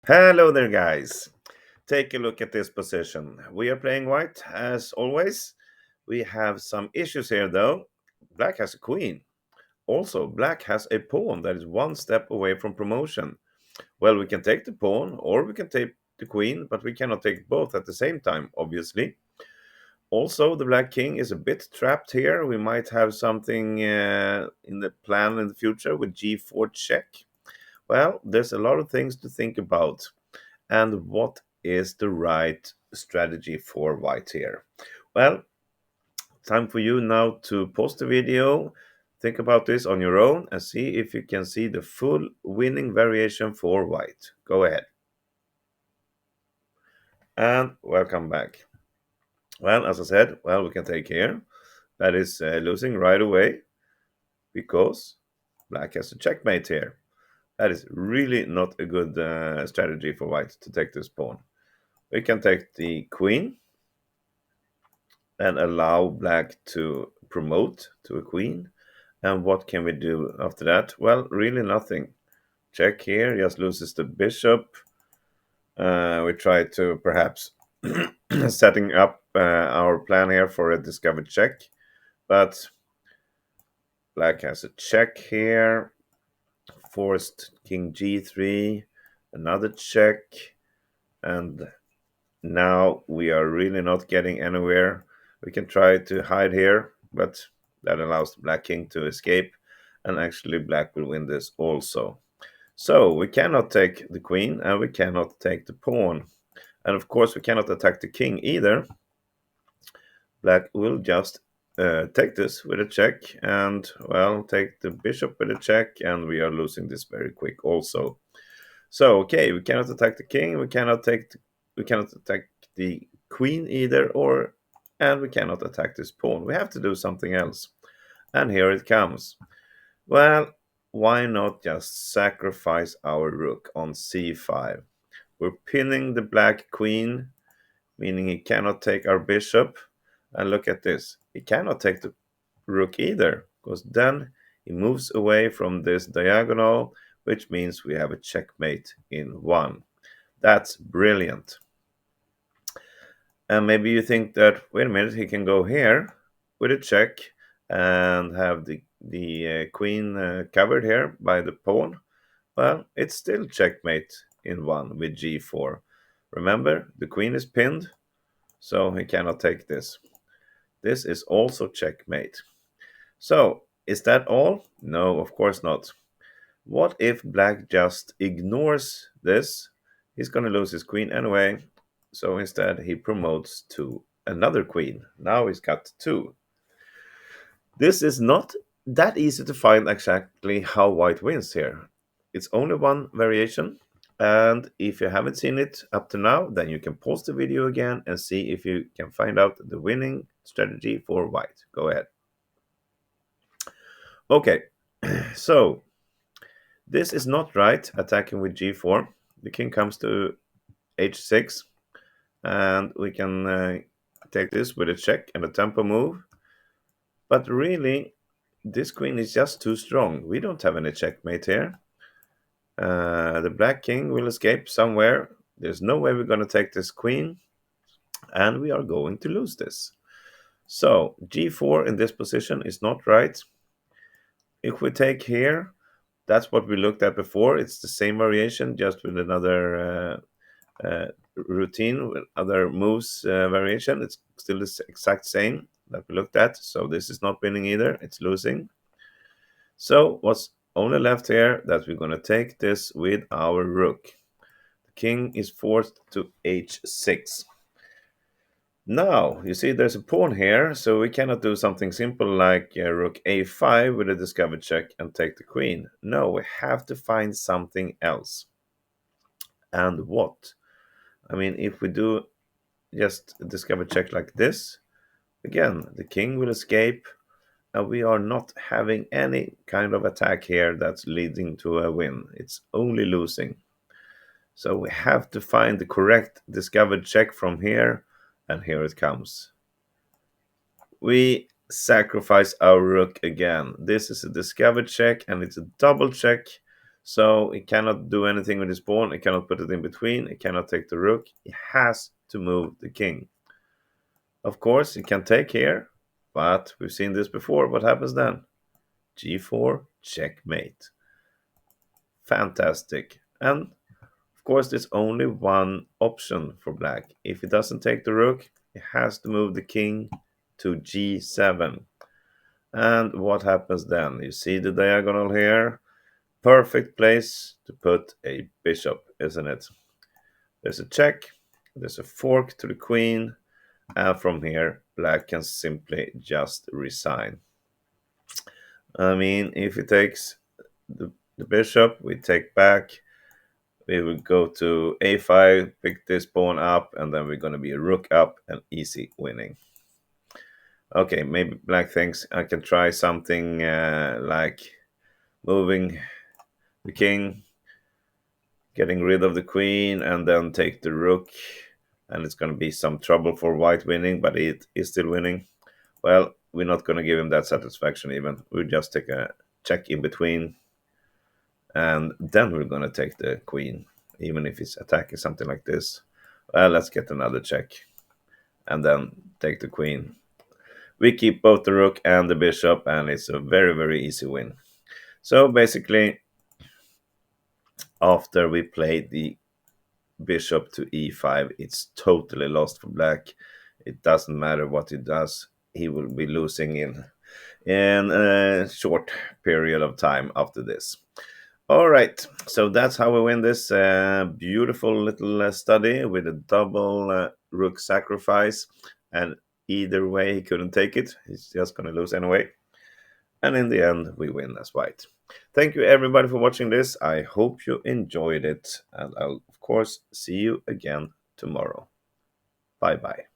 Hello there, guys. Take a look at this position. We are playing white as always. We have some issues here though. Black has a queen. Also, black has a pawn that is one step away from promotion. Well, we can take the pawn or we can take the queen, but we cannot take both at the same time, obviously. Also, the black king is a bit trapped here. We might have something in the plan in the future with g4 check. Well, there's a lot of things to think about. And what is the right strategy for white here? Well, time for you now to pause the video, think about this on your own, and see if you can see the full winning variation for white. Go ahead. And welcome back. Well, as I said, we can take here. That is losing right away because black has a checkmate here. That is really not a good strategy for white to take this pawn. We can take the queen and allow black to promote to a queen. And what can we do after that? Well, really nothing. Check here, just loses the bishop. We try to perhaps setting up our plan here for a discovered check, but black has a check here. Forced king g3, another check, and now we are really not getting anywhere. We can try to hide here, but that allows the black king to escape, and actually black will win this also. So we cannot take the queen, and we cannot take the pawn. And of course we cannot attack the king either. Black will just take this with a check, and well, take the bishop with a check, and we are losing this very quick also. So okay, we cannot attack the king, we cannot attack the queen either, and we cannot attack this pawn. We have to do something else. And here it comes. Well, why not just sacrifice our rook on c5? We're pinning the black queen, meaning he cannot take our bishop. And look at this. He cannot take the rook either, because then he moves away from this diagonal, which means we have a checkmate in one. That's brilliant. And maybe you think that, wait a minute, he can go here with a check and have the queen covered here by the pawn. Well, it's still checkmate in one with g4. Remember, the queen is pinned, so he cannot take this. This is also checkmate. So, is that all? No, of course not. What if black just ignores this? He's going to lose his queen anyway. So instead, he promotes to another queen. Now he's got two. This is not that easy to find exactly how white wins here. It's only one variation. And if you haven't seen it up to now, then you can pause the video again and see if you can find out the winning strategy for white. Go ahead. Okay, so this is not right, attacking with g4. The king comes to h6, and we can take this with a check and a tempo move. But really, this queen is just too strong. We don't have any checkmate here. The black king will escape somewhere. There's no way we're going to take this queen, and we are going to lose this. So g4 in this position is not right. If we take here, that's what we looked at before. It's the same variation, just with another routine, with other moves variation. It's still the exact same that we looked at. So this is not winning either. It's losing. So what's only left here that we're going to take this with our rook. The king is forced to h6. Now, you see there's a pawn here, so we cannot do something simple like rook a5 with a discovered check and take the queen. No, we have to find something else. And what? I mean, if we do just a discovered check like this, again, the king will escape, and we are not having any kind of attack here that's leading to a win. It's only losing. So we have to find the correct discovered check from here, and here it comes. We sacrifice our rook again. This is a discovered check, and it's a double check. So he cannot do anything with his pawn. He cannot put it in between. He cannot take the rook. He has to move the king. Of course, he can take here, but we've seen this before. What happens then? G4, checkmate. Fantastic. And of course, there's only one option for black. If he doesn't take the rook, he has to move the king to G7. And what happens then? You see the diagonal here? Perfect place to put a bishop, isn't it? There's a check, there's a fork to the queen, and from here, black can simply just resign. I mean, if he takes the bishop, we take back, we will go to a5, pick this pawn up, and then we're going to be a rook up and easy winning. Okay, maybe black thinks I can try something like moving the king, getting rid of the queen, and then take the rook. And it's going to be some trouble for white winning, but it is still winning. Well, we're not going to give him that satisfaction even. We'll just take a check in between, and then we're going to take the queen, even if he's attacking something like this. Well, let's get another check, and then take the queen. We keep both the rook and the bishop, and it's a very, very easy win. So basically, after we play the bishop to e5, it's totally lost for black. It doesn't matter what he does, he will be losing in a short period of time after this. All right, so that's how we win this beautiful little study with a double rook sacrifice. And either way, he couldn't take it. He's just going to lose anyway. And in the end, we win as white. Thank you, everybody, for watching this. I hope you enjoyed it. And I'll, of course, see you again tomorrow. Bye-bye.